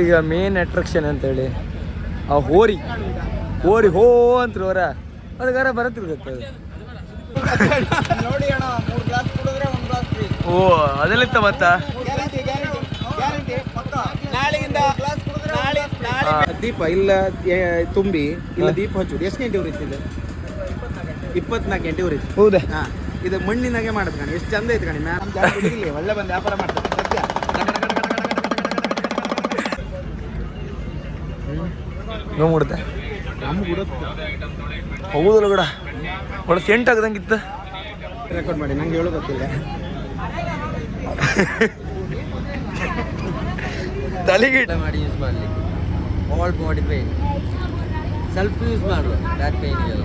ಈಗ main attraction ಅಂತೇಳಿ ಆ ಹೋರಿ ಹೋರಿ ಹೋ ಅಂತ ಹೊರ ಅದಕ್ಕಾರ ಬರತ್ತಿರುತ್ತೆ ನೋಡಿ ಅಣ್ಣ 3 ಗ್ಲಾಸ್ ಕುಡಿದ್ರೆ 1 ಗ್ಲಾಸ್ ಫ್ರೀ. ಓ ಅದೆಲ್ಲಿತ್ತ ಮತ್ತ ಗ್ಯಾರಂಟಿ ಪಕ್ಕ. ನಾಳೆಯಿಂದ ಗ್ಲಾಸ್ ಕುಡಿದ್ರೆ ನಾಳೆ ದೀಪ ಇಲ್ಲ ತುಂಬಿ ಇಲ್ಲ ದೀಪ ಹಚ್ಚುದು ಎಷ್ಟು ಗಂಟೆ ಉರಿತಿದೆ? 24 ಗಂಟೆ ಉರಿತು. ಹೌದಾ? ಹಾ, ಇದು ಮಣ್ಣಿನಾಗೆ ಮಾಡೋದು ಕಣಿ. ಎಷ್ಟು ಚಂದ ಐತೆ ಕಣಿ. ಮ್ಯಾಮ್ ಜಾಸ್ತಿ ಒಳ್ಳೆ ಬಂದು ವ್ಯಾಪಾರ ಮಾಡ್ತಾರೆ ಸತ್ಯ. ನೋವು ಬಿಡುತ್ತೆ ನಮ್ಗೆ ಬಿಡುತ್ತೆ. ಹೌದಲ್ಲ ಕೂಡ ಒಳ್ಳೆ ಸೆಂಟ್ ಆಗದಂಗಿತ್ತು. ರೆಕಾರ್ಡ್ ಮಾಡಿ, ನಂಗೆ ಹೇಳೋ ಗೊತ್ತಿಲ್ಲ. ತಲೆಗೆ ಮಾಡಿ ಯೂಸ್ ಮಾಡಲಿಕ್ಕೆ all body pain self use ಮಾಡುವ ಬ್ಯಾಕ್ ಪೇನ್ ಎಲ್ಲ.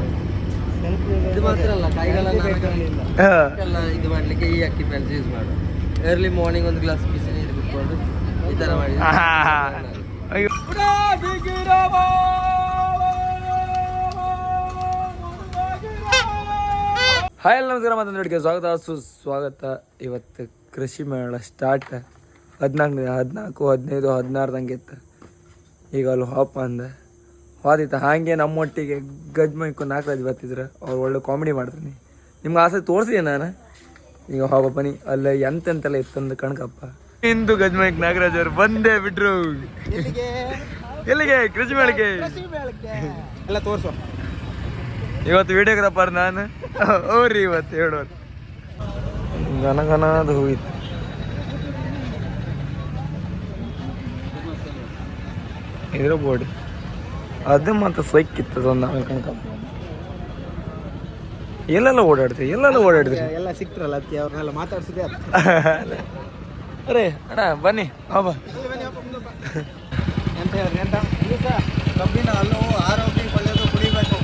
ಇದು ಮಾತ್ರ ಅಲ್ಲ, ಕೈಗಳೆಲ್ಲ ಇದು ಮಾಡಲಿಕ್ಕೆ ಈ ಅಕ್ಕಿ ಪೆನ್ಸ್ ಯೂಸ್ ಮಾಡುವ. ಎರ್ಲಿ ಮಾರ್ನಿಂಗ್ ಒಂದು ಗ್ಲಾಸ್ ಬಿಸಿ ನೀರು ಕುತ್ಕೊಂಡು ಈ ಥರ ಮಾಡಿ. ಹಾಯ್ ಎಲ್ಲ ನಮಸ್ಕಾರ, ಮತ್ತೊಂದು ಅಡಿಗೆ ಸ್ವಾಗತ ಸುಸ್ವಾಗತ. ಇವತ್ತು ಕೃಷಿ ಮೇಳ ಸ್ಟಾರ್ಟ್ 14, 15, 16 ತಂಗೆ ಇತ್ತು. ಈಗ ಅಲ್ಲಿ ಹಾಪ್ ಅಂದ ಹೋದಿತ್ತು ಹಾಗೆ ನಮ್ಮೊಟ್ಟಿಗೆ ಗಜ್ ಮೈಕೊಂಡು 4 ರಾಜ್ ಬರ್ತಿದ್ರು. ಅವ್ರು ಒಳ್ಳೆ ಕಾಮಿಡಿ ಮಾಡ್ತೀನಿ. ನಿಮ್ಗೆ ಆಸೆ ತೋರಿಸಿದೆ ನಾನು. ಈಗ ಹೋಗ ಬನ್ನಿ ಅಲ್ಲಿ ಎಂತೆಂತೆಲ್ಲ ಇತ್ತಂದು ಕಣ್ಕಪ್ಪ. ಇಂದು ಗಜ್ಮೈಕ್ ನಾಗರಾಜ್ ಅವರು ಬಂದೇ ಬಿಟ್ರು. ಎಲ್ಲಿಗೆ? ಕೃಷಿ ಮೇಳಕ್ಕೆ ಎಲ್ಲ ತೋರಿಸೋ. ಇವತ್ತು ವಿಡಿಯೋಗ್ರಾಫರ್ ನಾನು. ಅವ್ರಿ ಇವತ್ತು ಹೇಳೋರು ಘನ ಹೋಗಿತ್ತು. ಇದ್ರ ಬೋರ್ಡ್ ಅದು ಮತ್ತೆ ಸೈಕಿತ್ತು ಒಂದು ಕಣ್ಕಪ್ಪ. ಎಲ್ಲೆಲ್ಲ ಓಡಾಡ್ತೀವಿ ಎಲ್ಲ ಸಿಕ್ತ್ರಲ್ಲ, ಅದಕ್ಕೆ ಅವ್ರನ್ನೆಲ್ಲ ಮಾತಾಡ್ಸಿದೆ. ಅರೇ ಅಣ್ಣ ಬನ್ನಿ ಹಬ್ಬ ಎಂತ ಹೇಳ್ರಿ ಎಂತ ಕಬ್ಬಿನ ಹಾಲು ಆರೋಗ್ಯಕ್ಕೆ ಒಳ್ಳೆಯದು, ಕುಡಿಬೇಕು.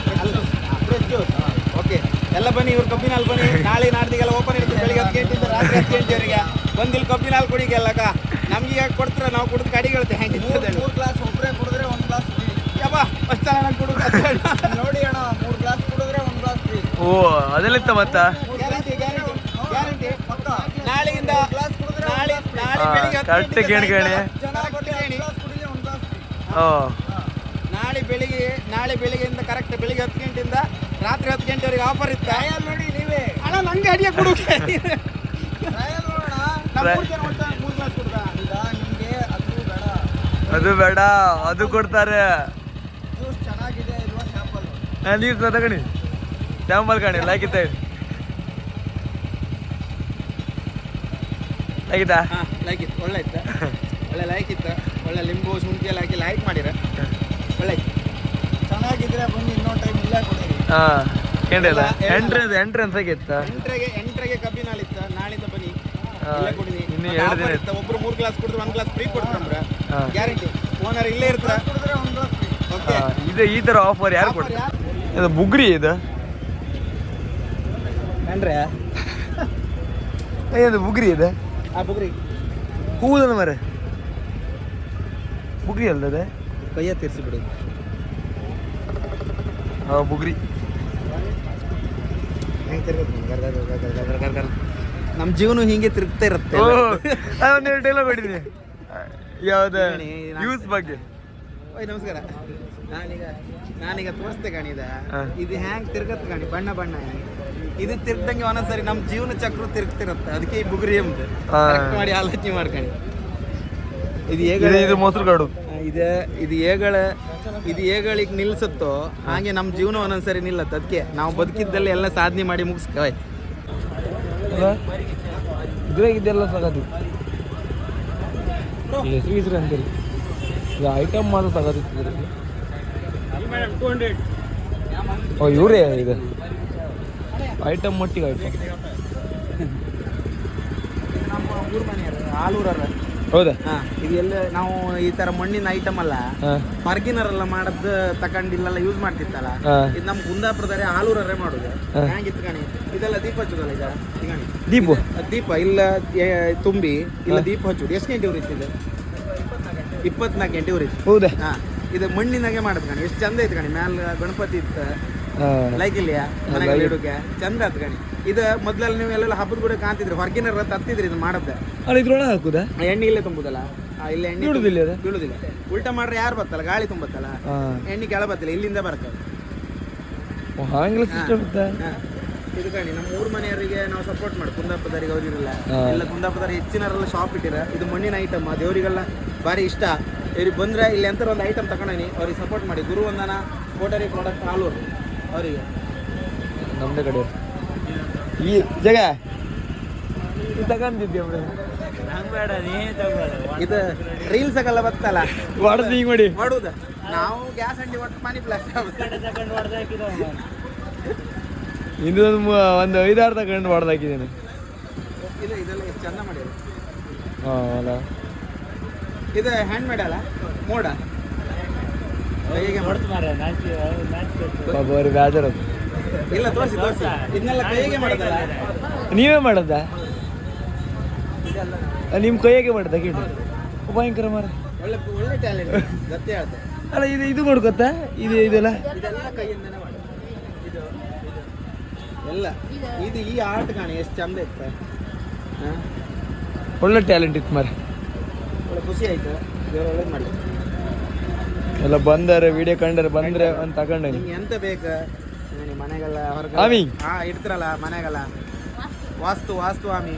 Fresh juice. ಓಕೆ, ಎಲ್ಲ ಬನ್ನಿ. ಇವ್ರು ಕಬ್ಬಿನ ಹಾಲು ಬನ್ನಿ. ನಾಳೆ ನಾಡ್ದಿಗೆಲ್ಲ ಓಪನ್ ಇರುತ್ತೆ. ಬೆಳಿಗ್ಗೆ 10 ಗಂಟೆಯಿಂದ ರಾತ್ರಿ 10 ಗಂಟೆವರೆಗೆ ಬಂದಿಲ್ಲಿ ಕಬ್ಬಿನ ಹಾಲು ಕುಡಿಗೆಲ್ಲಕ್ಕ. ನಮ್ಗೆ ಈಗ ಕೊಡ್ತಾರೆ, ನಾವು ಕುಡಿದು ಗಾಡಿ ಹೇಳ್ತೆ. ಹೆಂಗೆ 3 ಗ್ಲಾಸ್ ಒಬ್ಬರೇ ಕುಡಿದ್ರೆ 1 ಗ್ಲಾಸ್ ಫ್ರೀ. ಯಪ್ಪ ಫಸ್ಟ್ ಚೆನ್ನಾಗಿ ಕುಡಿದು ನೋಡಿ ಅಣ್ಣ, 3 ಗ್ಲಾಸ್ ಕುಡಿದ್ರೆ 1 ಗ್ಲಾಸ್ ಫ್ರೀ. ಓ ಅದೆಲ್ಲಿತ್ತ ಮತ್ತ ಗ್ಯಾರಂಟಿ ಪಕ್ಕ. ನಾಳೆಯಿಂದ ಗ್ಲಾಸ್ ಕುಡಿದ್ರೆ ನಾಳೆ ಬೆಳಿಗ್ಗೆ ಕರೆಕ್ಟ್ ಕೇಳ್ಕಣಿ. ನಾಳೆ ಬೆಳಿಗ್ಗೆಯಿಂದ ಕರೆಕ್ಟ್ ಬೆಳಿಗ್ಗೆ 10 ಗಂಟೆಯಿಂದ ರಾತ್ರಿ 10 ಗಂಟೆವರೆಗೆ ಆಫರ್ ಇತ್ತು. ನೋಡಿ ನೀವೇ ಅಣ್ಣ, ನಂಗೆ ಅಡಿಗೆ ಕೊಡು. ಅದು ಬೇಡ, ಅದು ಕೊಡ್ತಾರೆ. ಜ್ಯೂಸ್ ಚೆನ್ನಾಗಿದೆ ಇಲ್ವಾ? ಸ್ಯಾಂಪಲ್ ನೀರು ತಗಣಿ, ಸ್ಯಾಂಪಲ್ ಕಣಿ. ಲೈಕಿತ್ತ ಲೈಕಿತ್ತಾ? ಹಾಂ, ಲೈಕ್ ಇತ್ತು. ಒಳ್ಳೆ ಇತ್ತು, ಒಳ್ಳೆ ಲೈಕ್ ಇತ್ತು. ಒಳ್ಳೆ ಲಿಂಬು ಶುಂಠಿ ಎಲ್ಲ ಹಾಕಿ ಲೈಕ್ ಮಾಡಿರ. ಒಳ್ಳೆ ಚೆನ್ನಾಗಿದ್ರೆ ಬನ್ನಿ, ಇನ್ನೊಂದು ಟೈಮ್ ಇಲ್ಲೇ ಕೊಡಿರಿ. ಹಾಂ ಕೇಳಿಲ್ಲ. ಎಂಟ್ರೆನ್ಸ್ ಆಗಿತ್ತ. ಎಂಟ್ರೆಗೆ ಕಬ್ಬಿನ ಹಾಲು ಇತ್ತು. ನಾಳಿಂದ ಬನ್ನಿ, ಇಲ್ಲೇ ಕೊಡಿನಿ. ಇನ್ನು 2 ದಿನ ಇತ್ತು. ಒಬ್ರು 3 ಗ್ಲಾಸ್ ಕುಡಿದ್ರೆ 1 ಗ್ಲಾಸ್ ಫ್ರೀ ಕೊಡ್ತಾರೆ. ಗ್ಯಾರಂಟಿ. ಓನರ್ ಇಲ್ಲೇ ಇರ್ತಾರೆ. ಕುಡಿದ್ರೆ 1 ಗ್ಲಾಸ್ ಫ್ರೀ. ಓಕೆ, ಇದು ಈ ಥರ ಆಫರ್ ಯಾರು ಕೊಡ್ತಾರೆ? ಇದು ಬುಗ್ರಿ ಇದು ಅಂದ್ರೆ ಅದು ಬುಗ್ರಿ ಇದೆ. ಆ ಬುಗ್ರಿ ಹೂದನ ಮರ ಬುಗ್ರಿ ಅಲ್ಲದೆ ಕೈಯ ತೀರಿಸಿಬಿಡು. ಬುಗ್ರಿ ಹೆಂಗೆ ತಿರ್ಗುತ್ತೆ? ನಮ್ಮ ಜೀವನ ಹಿಂಗೆ ತಿರುಗ್ತಾ ಇರುತ್ತೆ. ಒಂದು ಡೈಲಾಗ್ ಹೊಡಿದ್ದೀನಿ. ಯಾವ್ದ ಯೂಸ್ ಬಗ್ಗೆ. ಓಯ್ ನಮಸ್ಕಾರ. ನಾನೀಗ ತೋರಿಸ್ತೆ ಕಾಣಿ. ಇದು ಹ್ಯಾಂಗ್ ತಿರ್ಗತ್ ಕಾಣಿ, ಬಣ್ಣ ಬಣ್ಣ. ಇದು ತಿರ್ಗಂಗೆ ಒಂದೊಂದ್ಸರಿ ನಮ್ಮ ಜೀವನ ಚಕ್ರ ತಿರುಗ್ತಿರುತ್ತೆ. ಅದಕ್ಕೆ ಈ ಬುಗ್ರಿ ಎಂಬುದು ಕರೆಕ್ಟ್ ಮಾಡಿ ಆಲೋಚನೆ ಮಾಡ್ಕೊಂಡು. ಇದು ಮೊಸರು ಕಾಡು. ಇದು ಏಗಳಿಗೆ ನಿಲ್ಸುತ್ತೋ ಹಾಗೆ ನಮ್ಮ ಜೀವನ ಒಂದೊಂದ್ಸರಿ ನಿಲ್ಲತ್ತೆ. ಅದಕ್ಕೆ ನಾವು ಬದುಕಿದ್ದಲ್ಲಿ ಎಲ್ಲ ಸಾಧನೆ ಮಾಡಿ ಮುಗಿಸ್ಕೋ. ಇದೆಲ್ಲ ಸಾಗದು ಹೆಸರು ಅಂತೀರಿ. ಇದು ಐಟಮ್ ಮಾತ್ರ ಸಾಗತ್ತಿದ್ದಾರೆ. ಓ ಇವರೇ ಇದು ಐಟಮ್ ಮಟ್ಟಿಗೆ ಐಟಮ್. ನಮ್ಮ ಊರು ಮನೆಯವರು ಆಲೂರರ. ಹೌದಾ? ಹಾಂ, ಇದು ಎಲ್ಲ ನಾವು ಈ ಥರ ಮಣ್ಣಿನ ಐಟಮ್ ಅಲ್ಲ, ಹೊರಗಿನರೆಲ್ಲ ಮಾಡದ್ದು ತಗೊಂಡಿಲ್ಲೆಲ್ಲ ಯೂಸ್ ಮಾಡ್ತಿತ್ತಲ್ಲ. ಇದು ನಮ್ಮ ಕುಂದಾಪುರದರೆ ಆಲೂರರೇ ಮಾಡೋದು. ಹೆಂಗಿತ್ತು ಕಾಣಿ. ಇದೆಲ್ಲ ದೀಪ ಹಚ್ಚೋದಲ್ಲ. ಈಗ ದೀಪ ಇಲ್ಲ ತುಂಬಿ ಇಲ್ಲ ದೀಪ ಹಚ್ಚೋದು. ಎಷ್ಟು ಗಂಟೆ ಉರಿತಿದೆ? 24 ಗಂಟೆ ಉರಿತು. ಹೌದಾ? ಹಾಂ, ಇದು ಮಣ್ಣಿನಾಗೆ ಮಾಡೋದು ಕಣಿ. ಎಷ್ಟು ಚಂದ ಐತೆ ಕಣಿ. ಮ್ಯಾಲ ಗಣಪತಿ ಇತ್ತು. ಲೈಕ್ ಇಲ್ಲಿಯಾ ಮನೆಗೆ ಇಡೋಕೆ ಚಂದ ಆತ್ ಕಣಿ. ಇದು ಮೊದ್ಲೆಲ್ಲ ನೀವು ಎಲ್ಲೆಲ್ಲ ಹಬ್ಬದ ಕೂಡ ಕಾಣ್ತಿದ್ರಿ. ಹೊರಗಿನ ತತ್ತಿದ್ರಿ ಇದು ಮಾಡದ್ದೆ. ಇದ್ರೊಳಗೆ ಹಾಕುದಾ? ಎಣ್ಣೆ ಇಲ್ಲೇ ತುಂಬುದಲ್ಲ. ಇಲ್ಲಿ ಎಣ್ಣೆ ಬೀಳುದಿಲ್ಲ ಅದು? ಬೀಳುದಿಲ್ಲ. ಉಲ್ಟಾ ಮಾಡ್ರೆ ಯಾರು ಬರ್ತಲ್ಲ, ಗಾಳಿ ತುಂಬತ್ತಲ್ಲ, ಎಣ್ಣೆ ಕೆಳ ಬತ್ತಿಲ್ಲ, ಇಲ್ಲಿಂದ ಬರ್ತದೆ. ಹಾಂಗಿಲ್ಲ ಸಿಸ್ಟಮ್ ಇತ್ತ. ಇದು ಕಾಣಿ ನಮ್ಮ ಊರ್ ಮನೆಯವರಿಗೆ ನಾವು ಸಪೋರ್ಟ್ ಮಾಡಿ, ಕುಂದಾಪುರದವರಿಗೆ ಅವರಿರಲ್ಲ ಎಲ್ಲ, ಕುಂದಾಪುರದವ್ರು ಹೆಚ್ಚಿನವರೆಲ್ಲ ಶಾಪ್ ಇಟ್ಟಿರ. ಇದು ಮಣ್ಣಿನ ಐಟಮ್, ದೇವರಿಗೆಲ್ಲ ಭಾರಿ ಇಷ್ಟ. ಇವ್ರಿಗೆ ಬಂದ್ರೆ ಇಲ್ಲಿ ಅಂತ ಒಂದು ಐಟಮ್ ತಗೊಂಡೀನಿ, ಅವ್ರಿಗೆ ಸಪೋರ್ಟ್ ಮಾಡಿ. ಗುರುವಂದನ ಕೋಟರಿ ಪ್ರಾಡಕ್ಟ್ ಹಾಲೂರು ಅವರಿಗೆ ನಮ್ದೇ ಕಡೆ ಈ ಜಾಗ ತಗೊಂಡಿದ್ದೆ ಇದು ರೀಲ್ಸ್ ಆಗಲ್ಲ ಬರ್ತಲ್ಲ, ಹೊಡೆದು ಹಿಂಗ್ ಮಾಡಿ ಮಾಡುದ. ನಾವು ಗ್ಯಾಸ್ ಅಂಡಿ ಒಟ್ಟು ಮನಿ ಪ್ಲಾಸ್ಟ್ ಇಂದು ಒಂದು 5-6 ತಗೊಂಡು ಹೊಡೆದಾಕಿದ್ದೇನೆ. ಇದು ಇದೆಲ್ಲ ಎಷ್ಟು ಚಂದ ಮಾಡಿದ್ರು. ಅಲ್ಲ ಇದು ಹ್ಯಾಂಡ್ ಮೇಡ್ ಅಲ್ಲ, ಮೋಡ ಕೈಗೆ ಬರೀ ಬೇಜಾರ. ಇಲ್ಲ ತೋರಿಸಿ ತೋರಿಸಿ, ಇದನ್ನೆಲ್ಲ ಕೈಗೆ ಮಾಡೋದಲ್ಲ. ನೀವೇ ಮಾಡದ? ನಿಮ್ಮ ಕೈಯಾಗೆ ಮಾಡ್ದ ಕೇಳಿ. ಭಯಂಕರ ಮಾರ, ಒಳ್ಳೆ ಒಳ್ಳೆ ಟ್ಯಾಲೆಂಟ್ ಗತ್ತೆ ಹೇಳ್ತೆ. ಅಲ್ಲ ಇದು ನೋಡ್ಕೊತ್ತ ಇದೆಲ್ಲ ಇದೆಲ್ಲ ಕೈಯಿಂದನೇ ಮಾಡಿ ಇದು ಎಲ್ಲ. ಇದು ಈ ಆರ್ಟ್ ಕಾಣಿ ಎಷ್ಟು ಚಂದ ಇತ್ತು. ಒಳ್ಳೆ ಟ್ಯಾಲೆಂಟ್ ಇತ್ತು ಮಾರ, ಒಳ್ಳೆ ಖುಷಿ ಆಯ್ತು. ದೇವ್ರು ಒಳ್ಳೇದು ಮಾಡಿ. ಎಲ್ಲ ಬಂದರೆ ವಿಡಿಯೋ ಕಂಡರೆ ಬಂದ್ರೆ ಅಂತ ತಗೊಂಡೆ. ನಿಮ್ಗೆ ಎಂತ ಬೇಕು ನಿಮ್ಮ ಮನೆಗೆಲ್ಲ ಆಮಿ ಇಡ್ತಿರಲ್ಲ ಮನೆಗೆಲ್ಲ, ವಾಸ್ತು ಆಮಿ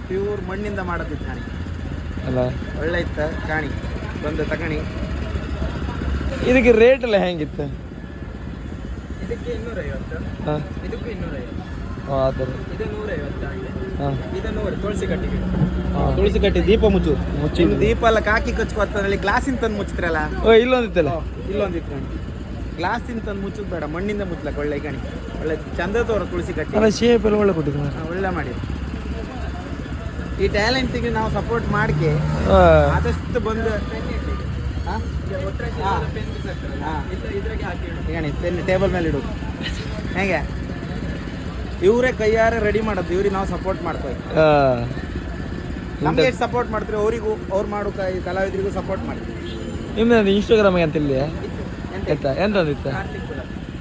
ಪ್ಯೂರ್ ಮಣ್ಣಿಂದ ಮಾಡೋದಿತ್ತು ಕಾಣಿ. ಅಲ್ಲ ಒಳ್ಳೆ ಇತ್ತು ಕಾಣಿ, ಬಂದು ತಗಣಿ. ಇದಕ್ಕೆ ರೇಟ್ ಎಲ್ಲ ಹೆಂಗಿತ್ತು? ಇದಕ್ಕೆ 250, ಹಾಂ ಇದಕ್ಕೂ 250. ಆ ಥರ ಇದು 150. ಹಾಂ ಇದು 100 ತುಳಸಿ ಕಟ್ಟಿಗೆ. ತುಳಸಿ ಕಟ್ಟಿ ದೀಪ ಮುಚ್ಚಿ ದೀಪ ಎಲ್ಲ ಕಾಕಿ ಕಚ್ಕೋತಲ್ಲಿ ಗ್ಲಾಸಿನ ತಂದು ಮುಚ್ಚಿದ್ರಲ್ಲ. ಇಲ್ಲೊಂದಿತ್ತಲ್ಲ, ಇಲ್ಲೊಂದಿತ್ತು ಗ್ಲಾಸಿನ ತಂದು ಮುಚ್ಚೋದು ಬೇಡ, ಮಣ್ಣಿಂದ ಮುಚ್ಚಲಕ್ಕ ಒಳ್ಳೆ ಕಣಿ. ಒಳ್ಳೆ ಚಂದ ತೋರ ತುಳಸಿ ಕಟ್ಟಿ. ಅಲ್ಲ ಶೇಪ್ ಎಲ್ಲ ಒಳ್ಳೆ ಕೊಟ್ಟಿದ್ದು. ಒಳ್ಳೆ ಮಾಡಿ. ಈ ಟ್ಯಾಲೆಂಟಿಗೆ ನಾವು ಸಪೋರ್ಟ್ ಮಾಡಿಕೆ ಆದಷ್ಟು ಬಂದು ಪೆನ್ ಟೇಬಲ್ ಮೇಲೆ ಇಡೋದು ಹೇಗೆ, ಇವರೇ ಕೈಯಾರೆ ರೆಡಿ ಮಾಡೋದು. ಇವ್ರಿಗೆ ನಾವು ಸಪೋರ್ಟ್ ಮಾಡ್ತೀವಿ. ನಮ್ಗೆ ಎಷ್ಟು ಸಪೋರ್ಟ್ ಮಾಡ್ತೀವಿ ಅವರಿಗೂ, ಅವ್ರು ಮಾಡೋ ಕಲಾವಿದರಿಗೂ ಸಪೋರ್ಟ್ ಮಾಡ್ತೀವಿ. ನಿಮ್ದು ಇನ್ಸ್ಟಾಗ್ರಾಮ್ ಅಂತ ಇಲ್ಲಿ ಎಂತ ಅಂದಿತ್ತ?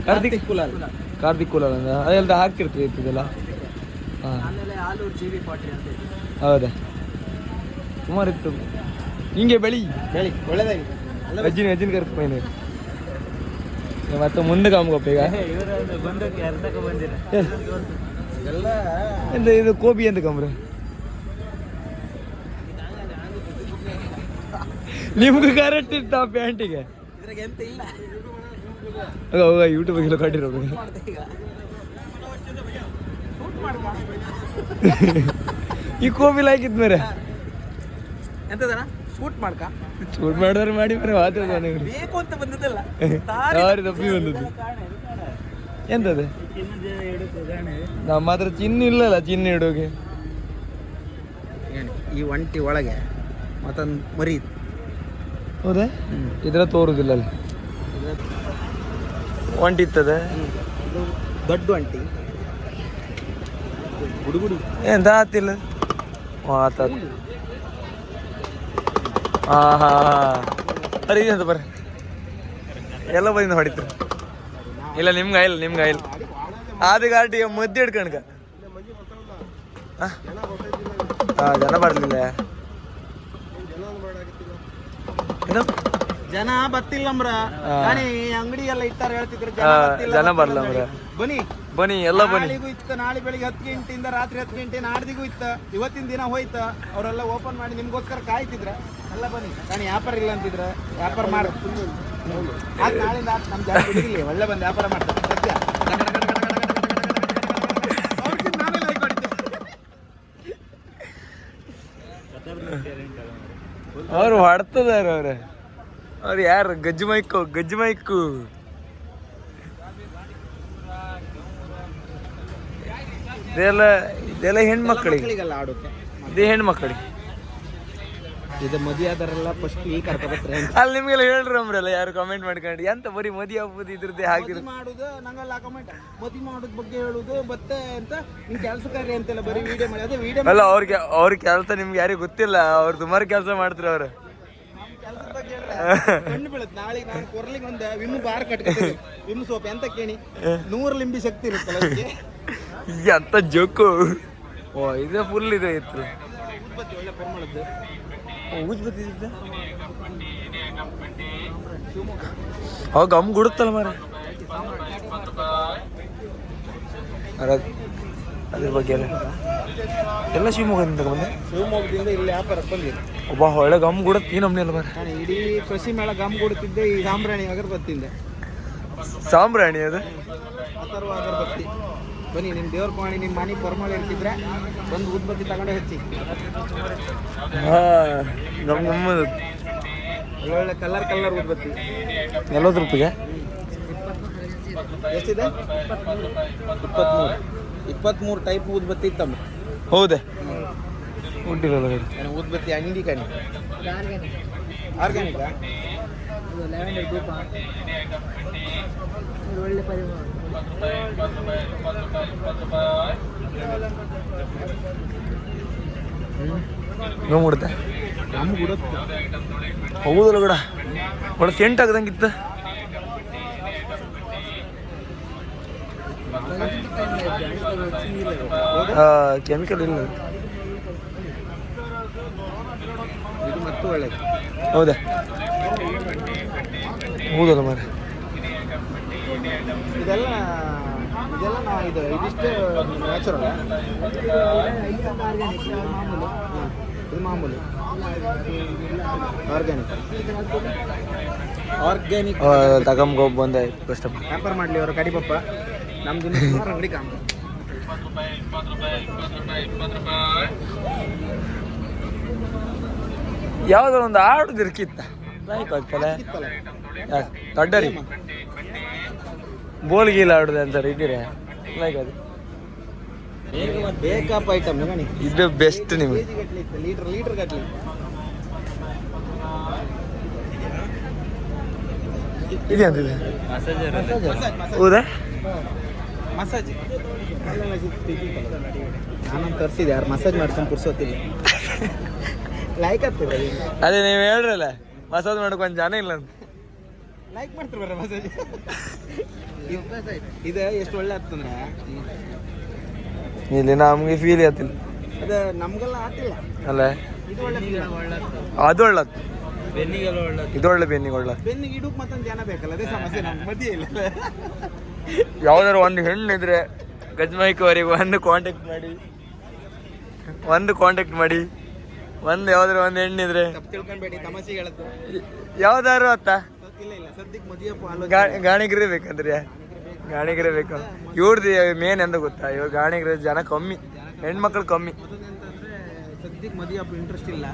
ಕಾರ್ತಿಕ್ ಕುಲಾಲ್. ಕಾರ್ತಿಕ್ ಕುಲಾಲ್ ಅಂದ ಅದೆಲ್ಲ ಹಾಕ್ತಿರ್ತೀವಿ ಇರ್ತದಲ್ಲ. ಹಾಂ ಆಮೇಲೆ ಆಲೂರು GB ಪಾಟ್ರಿ ಅಂತ ಇತ್ತು. ಹೌದಾ, ಸುಮಾರು ಇತ್ತು. ಹಿಂಗೆ ಬೆಳಿ ಒಳ್ಳೇದಾಗಿ ಅಜ್ಜಿನ ಕರ್ಕೊಂಡು ಮತ್ತೆ ಮುಂದೆ ಕಾಮ್ಗೊಪ್ಪ. ಈಗ ಎಲ್ಲ ಎಂತ ಇದು ಕೋಬಿ ಅಂತ ಕಂಬ್ರೆ ನಿಮ್ಗೆ ಕರೆಕ್ಟ್ ಇತ್ತು ಆ ಪ್ಯಾಂಟಿಗೆ. ಇದ್ರಾಗ ಎಂತ ಇಲ್ಲ. ಹೋಗ ಯೂಟ್ಯೂಬ್ಗೆಲ್ಲ ಕಟ್ಟಿರೋ ಈ ಕೋಬಿಲ್ ಹಾಕಿದ್ ಮೇರೆ ಎಂತದನ ಶೂಟ್ ಮಾಡ್ಕ ಶೂಟ್ ಮಾಡಿದ್ರೆ ಮಾಡಿ ಮರೆ ಮಾತಾಡ ಬೇಕು ಅಂತ ಬಂದದಲ್ಲ, ಯಾರು ತಪ್ಪಿ ಬಂದದ್ದು. ಎಂತದೆ ನಮ್ಮ ಹತ್ರ ಚಿನ್ನ ಇಲ್ಲಲ್ಲ, ಚಿನ್ನ ಇಡೋಕೆ. ಈ ಒಂಟಿ ಒಳಗೆ ಮತ್ತೊಂದು ಮರಿ ಇತ್ತು. ಹೌದಾ? ಇದ್ರ ತೋರುದಿಲ್ಲ ಅಲ್ಲಿ ಒಂಟಿ ಇರ್ತದೆ. ದೊಡ್ಡ ಒಂಟಿ ಗುಡುಗುಡು ಎಂತ ಆತಿಲ್ಲ ಆತ. ಹಾಂ ಹಾಂ ಅರೆ ಇದಂತ ಬರ್ರಿ ಎಲ್ಲ ಬಂದಿಂದ ಹೊಡಿತಾರೆ. ಇಲ್ಲ ನಿಮ್ಗೆ ಆಯಿಲ್ಲ ಆದ ಗಾಟಿಗೆ ಮದ್ದೆ ಹಿಡ್ಕಣ್ಕ. ಹಾಂ ಜನ ಬರಲಿಲ್ಲ. ಏನು ಜನ ಬತ್ತಿಲ್ಲಮ್ರ, ಅಂಗಡಿ ಎಲ್ಲ ಇಟ್ಟಾರ ಹೇಳ್ತಿದ್ರು. ಜನ ಬರಲ್ಲ ಅಂದ್ರ ಬನ್ನಿ ಎಲ್ಲ ಬನ್ನಿ. ನಾಳಿಗೂ ಇತ್ತು, ನಾಳೆ ಬೆಳಿಗ್ಗೆ 10 ಗಂಟೆಯಿಂದ ರಾತ್ರಿ 10 ಗಂಟೆ, ನಾಡ್ದಿಗೂ ಇತ್ತು. ಇವತ್ತಿನ ದಿನ ಹೋಯ್ತ, ಅವರೆಲ್ಲ ಓಪನ್ ಮಾಡಿ ನಿಮ್ಗೋಸ್ಕರ ಕಾಯ್ತಿದ್ರ. ಎಲ್ಲ ಬನ್ನಿ ಕಾಣಿ. ವ್ಯಾಪಾರ ಇಲ್ಲ ಅಂತಿದ್ರ, ವ್ಯಾಪಾರ ಮಾಡ ನಾಳಿಂದ ನಮ್ಮ ಜಾಗ ಬಿಡಿಲ್ಲ. ಒಳ್ಳೆ ಬಂದು ವ್ಯಾಪಾರ ಮಾಡ್ತಾರೆ ಸತ್ಯ. ಅವ್ರು ಹೊಡ್ತದಾರ ಅವ್ರು ಯಾರು ಗಜ್ಜು ಮೈಕು ಇದೆಲ್ಲ ಹೆಣ್ಮಕ್ಳಿಗೆ. ಆಡೋಕೆ ಇದೇ ಹೆಣ್ಮಕ್ಳಿಗೆ. ಇದು ಮದುವೆ ಆದರೆಲ್ಲ ಫಸ್ಟ್ ಈ ಕರ್ಕೊಬತ್ತಾರೆ. ಅಲ್ಲಿ ನಿಮ್ಗೆಲ್ಲ ಹೇಳ್ರಿ ಅಂಬ್ರಲ್ಲ ಯಾರು ಕಮೆಂಟ್ ಮಾಡ್ಕೊಂಡು ಎಂತ ಬರೀ ಮದುವೆ ಆಗ್ಬೋದು ಇದ್ರದ್ದೇ ಹಾಕಿದ್ರು ಮಾಡುದು. ನಂಗೆಲ್ಲ ಕಮೆಂಟ್ ಮದುವೆ ಮಾಡೋದ್ ಬಗ್ಗೆ ಹೇಳುದು ಬತ್ತೆ ಅಂತ, ನಿಮ್ ಕೆಲಸ ಕಾರ್ಯ ಅಂತೆಲ್ಲ ಬರೀ ವಿಡಿಯೋ ಮಾಡಿ. ಅದೇ ವಿಡಿಯೋ ಅಲ್ಲ ಅವ್ರ ಕೆಲಸ ನಿಮ್ಗೆ ಯಾರಿಗೂ ಗೊತ್ತಿಲ್ಲ. ಅವ್ರು ಸುಮಾರು ಕೆಲಸ ಮಾಡ್ತಾರೆ ಅವ್ರು. ಕೆಲಸದ ಬಗ್ಗೆ ಕಣ್ಣು ಬೀಳುತ್ತೆ. ನಾಳೆಗೆ ನಾನು ಕೊರ್ಲಿಗೆ ಒಂದು ವಿಮ್ ಬಾರ್ ಕಟ್ಕೊತೀವಿ. ವಿಮ್ ಸೋಪ್ ಎಂತ ಕೇಳಿ 100 ಲಿಂಬಿ ಶಕ್ತಿ ಇರುತ್ತಲ್ಲ ಅದಕ್ಕೆ. ಅಂತ ಜೋಕು. ಓ ಇದು ಫುಲ್ ಇದು ಇತ್ತು. ಒಳ್ಳೆ ಪರಿಮಳದ್ದು ಊಜ್ ಬತ್ತಿದ್ದ ಅವಾಗ ಗಮ್ ಗುಡುತ್ತಲ್ಲ ಮಾರ ಅದ್ರ ಬಗ್ಗೆ ಎಲ್ಲ ಶಿವಮೊಗ್ಗದಿಂದ ಬಂದೆ. ಶಿವಮೊಗ್ಗದಿಂದ ಇಲ್ಲಿ ವ್ಯಾಪಾರಕ್ಕೆ ಬಂದಿದೆ. ಒಬ್ಬ ಒಳ್ಳೆ ಗಮ್ ಗುಡುತ್ತೆ ಈ ನಮ್ನಿ ಅಲ್ಲ ಮಾರ. ಇಡೀ ಕೃಷಿ ಮೇಳ ಗಮ್ ಕೊಡುತ್ತಿದ್ದೆ ಈ ಸಾಂಬ್ರಾಣಿ ಅಗರಬತ್ತಿಂದ. ಸಾಂಬ್ರಾಣಿ ಅದು ಅಥರ್ವ ಅಗರಬತ್ತಿ. ಬನ್ನಿ ನಿಮ್ಮ ದೇವ್ರ ಪಾಣಿ ನಿಮ್ಮ ಮನೆ ಪರ್ಮಳ ಇರ್ತಿದ್ರೆ ಬಂದು ಉದ್ಬತ್ತಿ ತಗೊಂಡೆ ಹಚ್ಚಿ. ಗಮ್ಮದು ಒಳ್ಳೊಳ್ಳೆ ಕಲರ್ ಉದ್ಬತ್ತಿ. 40 ರೂಪಾಯಿಗೆ ಎಷ್ಟಿದೆ? 23 ಟೈಪ್ ಉದ್ಬತ್ತಿ ಇತ್ತಮ್ಮ. ಹೌದೇ ಉಡ್ಡಿರಲ್ಲ ಉದ್ಬತ್ತಿ ಅಂಗಡಿ ಕಣಿ ಆರ್ಗ್ಯಾನಿಕಾ? ಒಳ್ಳೆ ಪರಿಮಾಣ ನೋವು ಬಿಡುತ್ತೆ ನಮ್ಗೆ ಬಿಡುತ್ತೆ. ಹೌದಲ್ಲ ಕೂಡ ಒಳ್ಳೆ ಸೆಂಟ್ ಆಗದಂಗಿತ್ತು. ಕೆಮಿಕಲ್ ಇಲ್ಲ ಇದು ಮತ್ತು ಒಳ್ಳೆದು. ಹೌದಾ? ಹೌದಲ್ಲ ಮಾರ. ಇದೆಲ್ಲ ಇದಿಷ್ಟು ನ್ಯಾಚುರಲ್. ಇದು ಮಾಮೂಲಿ ಆರ್ಗ್ಯಾನಿಕ್ ತಗೊಂಬೋಗಿ ಬಂದೆ ಕಸ್ಟಮರ್ ವ್ಯಾಪಾರ ಮಾಡಲಿ ಅವರು ಕಡಿಪಪ್ಪ. ನಮ್ದು ಅಂಗಡಿ ಕಾಮ. ಯಾವ್ದಾರ ಒಂದು ಆಡುದಿರ್ಕಿತ್ತ ಲೈಕ್ ಆಗ್ತಲ್ಲ ದೊಡ್ಡರಿ ಬೋಲ್ಗೀಲ ಆಡುದು ಅಂತಾರೆ ಇದ್ದೀರಾ ಲೈಕ್ ಅದು ಬೇಕಪ್ಪ ಐಟಮ್ ಇದು ಬೆಸ್ಟ್ ನಿಮಗೆ. ಲೀಟರ್ ಗಟ್ಲಿ ಇದೆ ಅಂತಿದೆ. ಹೌದಾ? ಮಸಾಜ್ ನಾನೊಂದು ತರಿಸಿದೆ. ಯಾರು ಮಸಾಜ್ ಮಾಡ್ಕೊಂಡು ಕುರ್ಸೋತಿಲ್ಲ. ಲೈಕ್ ಆಗ್ತದೆ ಅದೇ ನೀವು ಹೇಳ್ರಲ್ಲ ಮಸಾಜ್ ಮಾಡ್ಕೊಂಡು ಜನ ಇಲ್ಲ ಅಂತ. ಲೈಕ್ ಮಾಡ್ತಿರ್ಬಾರ ಮಸಾಜ್. ಇದು ಎಷ್ಟು ಒಳ್ಳೆ ಆಗ್ತಂದ್ರೆ ಇಲ್ಲಿ ನಮ್ಗೆ ಫೀಲ್ ಆತಿಲ್ಲ. ಅದು ನಮ್ಗೆಲ್ಲ ಆಗ್ತಿಲ್ಲ ಅಲ್ಲ ಇದು ಒಳ್ಳೆ ಫೀಲ್. ಅದು ಒಳ್ಳತ್ ಬೆನ್ನಿಗೆಲ್ಲ ಒಳ್ಳೆ ಇದು ಒಳ್ಳೆ ಬೆನ್ನಿಗೆ ಒಳ್ಳೆ. ಬೆನ್ನಿಗೆ ಇಡಕ್ಕೆ ಮತ್ತೊಂದು ಜನ ಬೇಕಲ್ಲ, ಅದೇ ಸಮಸ್ಯೆ. ನಮ್ಮ ಮಧ್ಯೆ ಇಲ್ಲ. ಯಾವ್ದಾರು ಒಂದು ಹೆಣ್ಣು ಇದ್ರೆ ಗಜ್ಮೈಕವರೆಗೆ ಒಂದು ಕಾಂಟ್ಯಾಕ್ಟ್ ಮಾಡಿ ಒಂದು ಯಾವ್ದಾರು ಒಂದು ಹೆಣ್ಣಿದ್ರೆ ತಪ್ಪು ತಿಳ್ಕೊಂಬೇಡಿ, ತಮಾಷೆಗೆ ಹೇಳತ್ತು. ಯಾವ್ದಾರು ಅತ್ತ ಇಲ್ಲ ಸದ್ಯಕ್ಕೆ ಮದುವೆ ಗಾಣಿಗರೇ ಬೇಕಂದ್ರೆ ಗಾಣಿಗರೇ ಬೇಕು. ಇವ್ರದ್ದು ಮೇನ್ ಎಂದ ಗೊತ್ತಾ, ಇವಾಗ ಗಾಣಿಗರ ಜನ ಕಮ್ಮಿ, ಹೆಣ್ಮಕ್ಳು ಕಮ್ಮಿ. ಸದ್ಯಕ್ಕೆ ಮದುವೆ ಇಂಟ್ರೆಸ್ಟ್ ಇಲ್ಲ.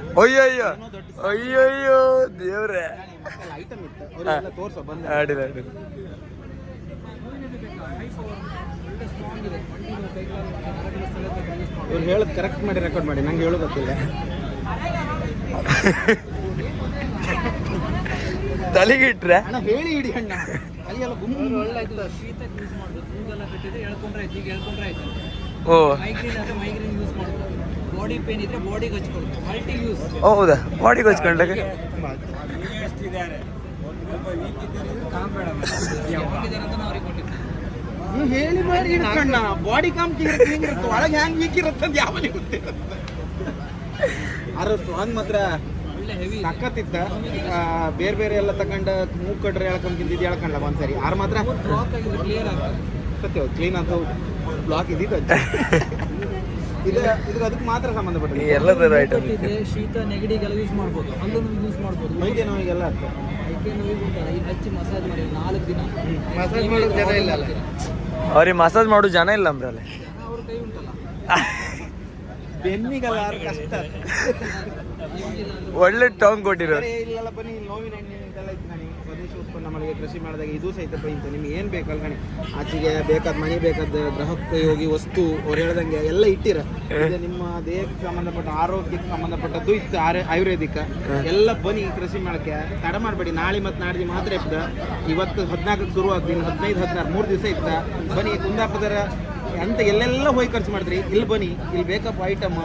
ಅಯ್ಯಯ್ಯೋ ದೇವ್ರೆ ಐಟಮ್ ಇತ್ತು ಅವರೆಲ್ಲ ತೋರ್ಸೋ ಬಂದ. ಅಡಿಲ್ಲ ಇವ್ರು ಹೇಳೋದು ಕರೆಕ್ಟ್ ಮಾಡಿ ರೆಕಾರ್ಡ್ ಮಾಡಿ, ನಂಗೆ ಹೇಳೋದು ಗೊತ್ತಿಲ್ಲ. ತಲೆಗಿಟ್ರೆ ಅಣ್ಣ ಹೇಳಿ ಇಡಿ ಅಣ್ಣ. ಅಲ್ಲಿಯೆಲ್ಲ ಗುಂಪು ಒಳ್ಳೆ ಶೀತ ಯೂಸ್ ಮಾಡೋದು. ಮೂಗೆಲ್ಲ ಕಟ್ಟಿದ್ರೆ ಹೇಳ್ಕೊಂಡ್ರೆ ಆಯ್ತು. ಈಗ ಹೇಳ್ಕೊಂಡ್ರೆ ಆಯ್ತು. ಓ ಮೈಗ್ರೇನ್ ಆದರೆ ಮೈಗ್ರೇನ್ ಯೂಸ್ ಮಾಡೋದು. ಬಾಡಿ ಪೇನ್ ಇದ್ರೆ ಬಾಡಿಗೆ ಹಚ್ಕೊಳ್ಳೋದು. Multi use. ಹೌದಾ? ಬಾಡಿಗೆ ಹಚ್ಕೊಂಡಾಗ ನೀವು ಹೇಳಿ ಮಾಡಿ ಇಟ್ಕಣ್ಣ. ಬಾಡಿ ಕಾಮ್ ಹಿಂಗಿರುತ್ತೆ, ಒಳಗೆ ಹ್ಯಾಂಗ್ ವೀಕ್ ಇರುತ್ತೆ ಅಂತ ಯಾವನಿಗೆ ಗೊತ್ತಿರುತ್ತೆ. ಆರು ಸ್ಟ್ರಾಂಗ್ ಮಾತ್ರ ಸಕ್ಕತ್ತಿತ್ತ. ಬೇರೆ ಬೇರೆ ಎಲ್ಲ ತಗೊಂಡು ಮೂಗ್ ಕಡ್ರೆ ಹೇಳ್ಕೊಂಡ್ ಹೇಳ್ಕೊಂಡ ಒಂದ್ಸರಿ. ಆರು ಮಾತ್ರ ಕ್ಲಿಯರ್ ಆಗ್ತದೆ. ಸತ್ಯ ಕ್ಲೀನ್ ಅಂತ ಬ್ಲಾಕ್ ಇದ್ದಿದ್ದು ಇದು ಅದಕ್ಕೆ ಮಾತ್ರ ಸಂಬಂಧಪಟ್ಟ ಎಲ್ಲದರ ಐಟಮ್ ಇದೆ. ಶೀತ ನೆಗಡಿಗೆಲ್ಲ ಯೂಸ್ ಮಾಡ್ಬೋದು. ಹಲ್ಲು ನೋವು ಯೂಸ್ ಮಾಡ್ಬೋದು. ಮೈಗೆ ನೋವಿಗೆಲ್ಲ ಆಗ್ತದೆ. ಮೈಗೆ ನೋವಿಗೆ ಉಂಟಲ್ಲ, ಇದು ಹಚ್ಚಿ ಮಸಾಜ್ ಮಾಡಿ 4 ದಿನ. ಮಸಾಜ್ ಮಾಡೋದು ಜನ ಇಲ್ಲ ಅಲ್ಲ. ಅವ್ರಿಗೆ ಮಸಾಜ್ ಮಾಡೋ ಜನ ಇಲ್ಲ ಅಂಬ್ರಲ್ಲ. ಅವ್ರ ಕೈ ಉಂಟಲ್ಲ, ಬೆನ್ನಿಗೆಲ್ಲ ಕಷ್ಟ. ಒಳ್ಳೆ ಟಾಂಗ್ ಕೊಟ್ಟಿರೋ. ಇಲ್ಲೆಲ್ಲ ಬನ್ನಿ, ನೋವಿನ ಎಣ್ಣೆ ಇದೆಲ್ಲ ಇತ್ತು ನನಗೆ. ಸ್ವದೇಶಿ ಉತ್ಪನ್ನ ಮಳಿಗೆ ಕೃಷಿ ಮಾಡಿದಾಗ ಇದು ಸಹಿತ ಇಂತ ನಿಮ್ಗೆ ಏನು ಬೇಕಲ್ಲ ಕಣಿ, ಆಚೆಗೆ ಬೇಕಾದ ಮನೆ ಬೇಕಾದ ಗೃಹೋಪಯೋಗಿ ವಸ್ತು ಅವ್ರು ಹೇಳ್ದಂಗೆ ಎಲ್ಲ ಇಟ್ಟಿರ. ಇದು ನಿಮ್ಮ ದೇಹಕ್ಕೆ ಸಂಬಂಧಪಟ್ಟ ಆರೋಗ್ಯಕ್ಕೆ ಸಂಬಂಧಪಟ್ಟದ್ದು ಇತ್ತು. ಆಯುರ್ವೇದಿಕ ಎಲ್ಲ ಬನ್ನಿ ಕೃಷಿ ಮೇಳಕ್ಕೆ. ತಡ ಮಾಡಬೇಡಿ. ನಾಳೆ ಮತ್ತು ನಾಡ್ದು ಮಾತ್ರ ಇಪ್ಪ. ಇವತ್ತು 14ಕ್ಕೆ ಶುರು ಆಗ್ತೀನಿ, 15, 16 3 ದಿವಸ ಇತ್ತ. ಬನ್ನಿ ಕುಂದಾಪುರ ಅಂತ ಎಲ್ಲೆಲ್ಲ ಹೋಗಿ ಖರ್ಚು ಮಾಡ್ತೀರಿ. ಇಲ್ಲಿ ಬನ್ನಿ, ಇಲ್ಲಿ ಬೇಕಪ್ಪ ಐಟಮ್.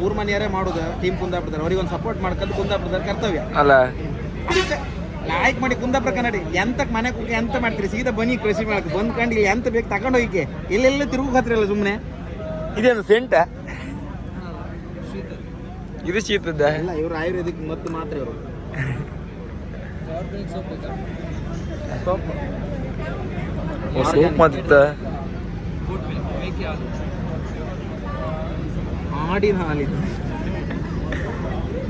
ಊರ್ ಮನೆಯವರೇ ಮಾಡೋದು ಟೀಮ್ ಕುಂದಾಪುರದವ್ರು. ಅವ್ರಿಗೆ ಒಂದು ಸಪೋರ್ಟ್ ಮಾಡ್ಕೊಂಡು ಕುಂದಾಪುರದವ್ರ ಕರ್ತವ್ಯ ಅಲ್ಲ. ಲೈಕ್ ಮಾಡಿ ಕುಂದಾಪುರ ಕನ್ನಡಿ. ಎಂತಕ್ಕೆ ಮನೆ ಕುಕ್ಕೆ ಎಂತ ಮಾಡ್ತೀರಿ? ಸೀದಾ ಬನ್ನಿ ಕೃಷಿ ಮೇಳಕ್ಕೆ ಬಂದ್ಕೊಂಡು ಇಲ್ಲಿ ಎಂತ ಬೇಕು ತಗೊಂಡೋಗಿಕೆ. ಎಲ್ಲೆಲ್ಲ ತಿರುಗು ಹತ್ತಿರಲ್ಲ ಸುಮ್ಮನೆ. ಇದೇನು ಸೆಂಟ? ಇದು ಶೀತದ ಇಲ್ಲ ಇವರು ಆಯುರ್ವೇದಿಕ್ ಮದ್ದು ಮಾತ್ರ ಇವರು ಸೂಪ್ ಮತ್ತ ಆಡಿನ ಹಾಲಿದ್ದು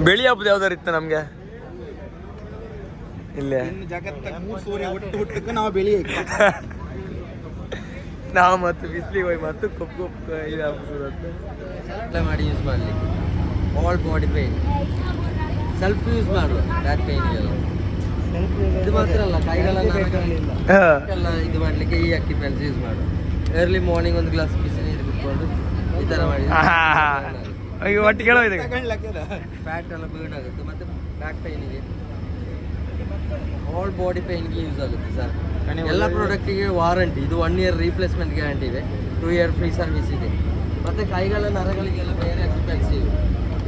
ಬೆಳಿ ಹಬ್ಬದ ಯಾವ್ದಾರು ಇತ್ತು ನಮ್ಗೆ ಇಲ್ಲೇ ಇನ್ನು ಜಗತ್ತ ಸೂರ್ಯ ಹುಟ್ಟಕ್ಕೆ ನಾವು ಬೆಳೆಯಕ್ಕೆ ನಾವು ಮತ್ತೆ ಬಿಸಿಲಿಗೆ ಹೋಗಿ ಮತ್ತೆ ಕಪ್ಪು ಇದು ಹಾಕ್ಸೋದಂತೆ ಅಪ್ಲೈ ಮಾಡಿ ಯೂಸ್ ಮಾಡಲಿಕ್ಕೆ all body pain self use ಮಾಡುವ ಬ್ಯಾಕ್ ಪೇನಿಗೆಲ್ಲ ಇದು ಮಾತ್ರ ಅಲ್ಲ ಕೈಗಳ ಎಲ್ಲ ಇದು ಮಾಡಲಿಕ್ಕೆ ಈ ಅಕ್ಕಿ ಪೆನ್ಸ್ ಯೂಸ್ ಮಾಡು ಎರ್ಲಿ ಮಾರ್ನಿಂಗ್ ಒಂದು ಗ್ಲಾಸ್ ಬಿಸಿ ನೀರು ಕುತ್ಕೊಂಡು ಈ ಥರ ಮಾಡಿ ಈಗ ಒಟ್ಟಿಗೆ ಹೇಳೋ ಇದೆ ಫ್ಯಾಟ್ ಎಲ್ಲ ಬರ್ನ್ ಆಗುತ್ತೆ ಮತ್ತು ಬ್ಯಾಕ್ ಪೇನಿಗೆ ಆಲ್ ಬಾಡಿ ಪೇನ್ಗೆ ಯೂಸ್ ಆಗುತ್ತೆ ಸರ್ ಎಲ್ಲ ಪ್ರಾಡಕ್ಟಿಗೆ ವಾರಂಟಿ ಇದು 1 year ರೀಪ್ಲೇಸ್ಮೆಂಟ್ ಗ್ಯಾರಂಟಿ ಇದೆ 2 year ಫ್ರೀ ಸರ್ವಿಸ್ ಇದೆ ಮತ್ತು ಕೈಗಳ ನರಗಳಿಗೆಲ್ಲ ಬೇರೆ ಅಕ್ಯುಪೆನ್ಸಿ ಇದೆ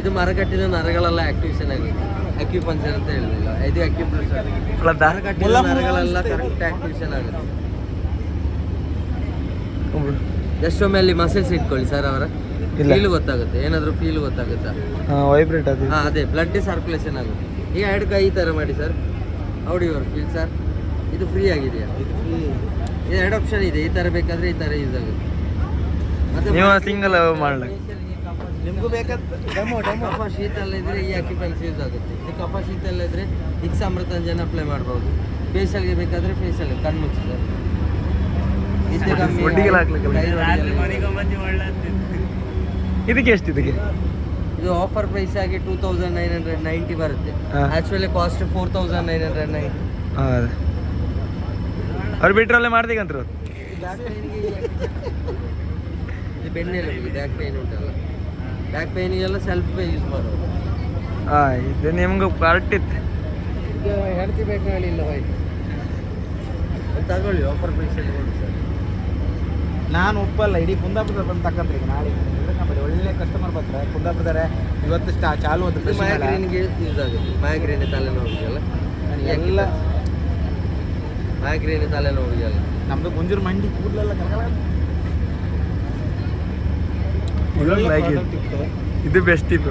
ಇದು ಮರಗಟ್ಟಿದ ನರಗಳೆಲ್ಲ ಆಕ್ಟಿವೇಶನ್ ಆಗುತ್ತೆ ಅಕ್ಯುಪಂಚರ್ ಅಂತ ಹೇಳೋದಿಲ್ಲ ಇದು ಅಕ್ಯುಪಂಚರ್ ಮರಗಟ್ಟಿದ ನರಗಳೆಲ್ಲ ಕರೆಕ್ಟ್ ಆಕ್ಟಿವೇಶನ್ ಆಗುತ್ತೆ ಜಸ್ಟ್ ಒಮ್ಮೆ ಅಲ್ಲಿ ಮಸಲ್ಸ್ ಇಟ್ಕೊಳ್ಳಿ ಸರ್ ಅವರ ಫೀಲ್ ಗೊತ್ತಾಗುತ್ತೆ ಏನಾದರೂ ಫೀಲ್ ಗೊತ್ತಾಗುತ್ತಾ ವೈಬ್ರೇಟ್ ಅದು ಹಾಂ ಅದೇ ಬ್ಲಡ್ ಸರ್ಕ್ಯುಲೇಷನ್ ಆಗುತ್ತೆ ಈಗ 2 ಕೈ ಈ ಥರ ಮಾಡಿ sir howdy your feel sir ಇದು ಫ್ರೀ ಆಗಿದೆಯಾ ಇದು ಫ್ರೀ ಇದು 2 ಆಪ್ಷನ್ ಇದೆ ಈ ಥರ ಬೇಕಾದರೆ ಈ ಥರ ಯೂಸ್ ಆಗುತ್ತೆ ಮತ್ತೆ ನೀವು ಸಿಂಗಲ್ ಮಾಡಲಿ ನಿಮಗೂ ಬೇಕಾದ ಡೆಮೋ ಕಫ ಶೀತ ಎಲ್ಲ ಇದ್ರೆ ಈ ಅಕ್ಯುಪೆನ್ಸ್ ಯೂಸ್ ಆಗುತ್ತೆ ಇದು ಕಫ ಶೀತ ಎಲ್ಲ ಇದ್ರೆ ಇಕ್ಸ್ ಅಮೃತಾಂಜನ್ ಅಪ್ಲೈ ಮಾಡ್ಬೋದು ಫೇಶಿಯಲ್ಗೆ ಬೇಕಾದರೆ ಫೇಶಿಯಲ್ ಕಣ್ಮುಚ್ಚಿ ಸರ್ ನಿದ್ದೆ ಕಮ್ಮಿ ಒಡ್ಡಿಗೆಲ್ಲ ಹಾಕ್ಲಿಕ್ಕಲ್ಲ. thyroid ಇದಕ್ಕೆ ಎಷ್ಟು ಇದಕ್ಕೆ ಇದು ಆಫರ್ ಪ್ರೈಸ್ ಆಗಿ 2990 ಬರುತ್ತೆ ಹಾ. ಆಕ್ಚುಲಿ ಕಾಸ್ಟ್ 4990 ಹಾಂ ಅವ್ರು ಬಿಟ್ರಲ್ಲೇ ಮಾಡ್ತೀಗಂತ್ರು ಇದು ಬೆನ್ನೆಲುಬಿಗೆ ಬ್ಯಾಕ್ ಪೇನ್ ಉಂಟಲ್ಲ ಬ್ಯಾಕ್ ಪೇನಿಗೆಲ್ಲ ಸೆಲ್ಫ್ ಯೂಸ್ ಮಾಡೋದು ಹಾಂ ಇದು ನಿಮ್ಗೆ ಪಾರ್ಟ್ ಇತ್ತು ಈಗ ಹೆಡ್ತಿ ಬೇಕು ಹೇಳಿಲ್ಲ ಹೋಯ್ತು ತಗೊಳ್ಳಿ ಆಫರ್ ಪ್ರೈಸಲ್ಲಿ ಕೊಡಿ ಸರ್ ನಾನು ಒಪ್ಪಲ್ಲ ಇಡೀ ಕುಂದಾಪುರ ಬಂದು ತಕ್ಕಂತ್ರಿ ಈಗ ನಾಳೆ ನಮ್ಮಲ್ಲಿ ಒಳ್ಳೆ ಕಸ್ಟಮರ್ ಬರ್ತಾರೆ ಕುಂದಾಪುರದಾರೆ ಇವತ್ತು ಚಾಲು ಹೋದ ಇದು ಮೈಗ್ರೇನ್ಗೆ ಯೂಸ್ ಆಗುತ್ತೆ ಮೈಗ್ರೇನ್ ತಲೆನೋವಿಗೆಲ್ಲ ಎಲ್ಲ ಮೈಗ್ರೇನ್ ತಲೆನೋವಿಗೆಲ್ಲ ನಮ್ದು ಮುಂಜೂರು ಮಂಡಿ ಕೂದಲೆಲ್ಲ ಇದು ಬೆಸ್ಟ್ ಇತ್ತು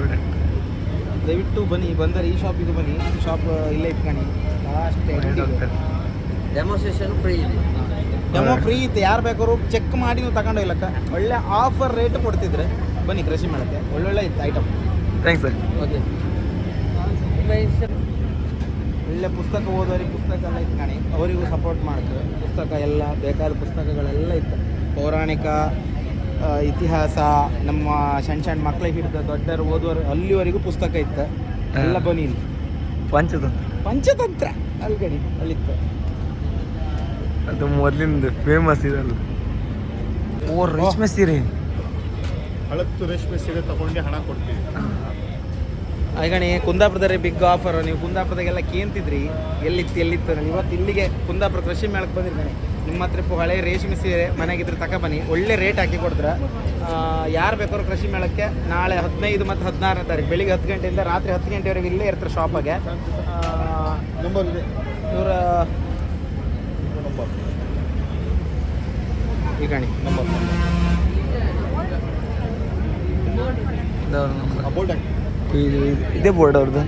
ದಯವಿಟ್ಟು ಬನ್ನಿ ಬಂದರೆ ಈ ಶಾಪಿಗೆ ಬನ್ನಿ ಈ ಶಾಪ್ ಇಲ್ಲೇ ಇಟ್ಕೊಳ್ಳಿ ಲಾಸ್ಟ್ ಡೆಮೋಸ್ಟ್ರೇಷನ್ ಫ್ರೀ ಇದೆ ಡೆಮೋ ಫ್ರೀ ಇತ್ತು ಯಾರು ಬೇಕಾದ್ರು ಚೆಕ್ ಮಾಡಿ ನೀವು ತಗೊಂಡು ಹೋಗ್ಲಕ್ಕ ಒಳ್ಳೆ ಆಫರ್ ರೇಟ್ ಕೊಡ್ತಿದ್ರೆ ಬನ್ನಿ ಕೃಷಿ ಮೇಳಕ್ಕೆ ಒಳ್ಳೊಳ್ಳೆ ಇತ್ತು ಐಟಮ್ ಥ್ಯಾಂಕ್ಸ್ ಸರ್ ಓಕೆ ಒಳ್ಳೆ ಪುಸ್ತಕ ಓದೋರಿಗೆ ಪುಸ್ತಕ ಎಲ್ಲ ಇಟ್ಕೊಳ್ಳಿ ಅವರಿಗೂ ಸಪೋರ್ಟ್ ಮಾಡ್ತಾರೆ ಪುಸ್ತಕ ಎಲ್ಲ ಬೇಕಾದ ಪುಸ್ತಕಗಳೆಲ್ಲ ಇತ್ತು ಪೌರಾಣಿಕ ಇತಿಹಾಸ ನಮ್ಮ ಸಣ್ಣ ಮಕ್ಕಳಿಗೆ ಹಿಡಿದ ದೊಡ್ಡರು ಓದುವರು ಅಲ್ಲಿವರೆಗೂ ಪುಸ್ತಕ ಇತ್ತು ಎಲ್ಲ ಬನ್ನಿ ಇಲ್ಲಿ ಪಂಚತಂತ್ರ ಅಲ್ಲಿ ಗಡಿ ಅಲ್ಲಿತ್ತು ಅದು ಮೊದಲಿಂದ ಫೇಮಸ್ ಇದಲ್ಲ ಓ ರೇಷ್ಮೆ ಸೀರೆ ಹಳತ್ತು ರೇಷ್ಮೆ ಸೀರೆ ತಗೊಂಡು ಹಣ ಕೊಡ್ತೀವಿ ಈಗಣಿ ಕುಂದಾಪುರದಲ್ಲಿ ಬಿಗ್ ಆಫರ್ ನೀವು ಕುಂದಾಪುರದಾಗೆಲ್ಲ ಕೇಂತಿದ್ರಿ ಎಲ್ಲಿತ್ತು ಇವತ್ತು ಇಲ್ಲಿಗೆ ಕುಂದಾಪುರ ಕೃಷಿ ಮೇಳಕ್ಕೆ ಬಂದಿರ್ತಾನೆ ನಿಮ್ಮ ಹತ್ರ ಹಳೆ ರೇಷ್ಮೆ ಸೀರೆ ಮನೆಗಿದ್ರೆ ತಗೊಬನ್ನಿ ಒಳ್ಳೆ ರೇಟ್ ಹಾಕಿ ಕೊಡ್ತಾರೆ ಯಾರು ಬೇಕಾದ್ರೂ ಕೃಷಿ ಮೇಳಕ್ಕೆ ನಾಳೆ 15 ಮತ್ತು 16ನೇ ತಾರೀಕು ಬೆಳಿಗ್ಗೆ 10 ಗಂಟೆಯಿಂದ ರಾತ್ರಿ 10 ಗಂಟೆವರೆಗೆ ಇಲ್ಲೇ ಇರ್ತಾರೆ ಶಾಪಾಗೆ ನಂಬರ್ ಇದೆ ಇವರ ನಂಬರ್ ಈಗಣಿ ನಂಬರ್ ಬೋರ್ಡ್ ಇದೇ ಬೋರ್ಡ್ ಅವ್ರದ್ದು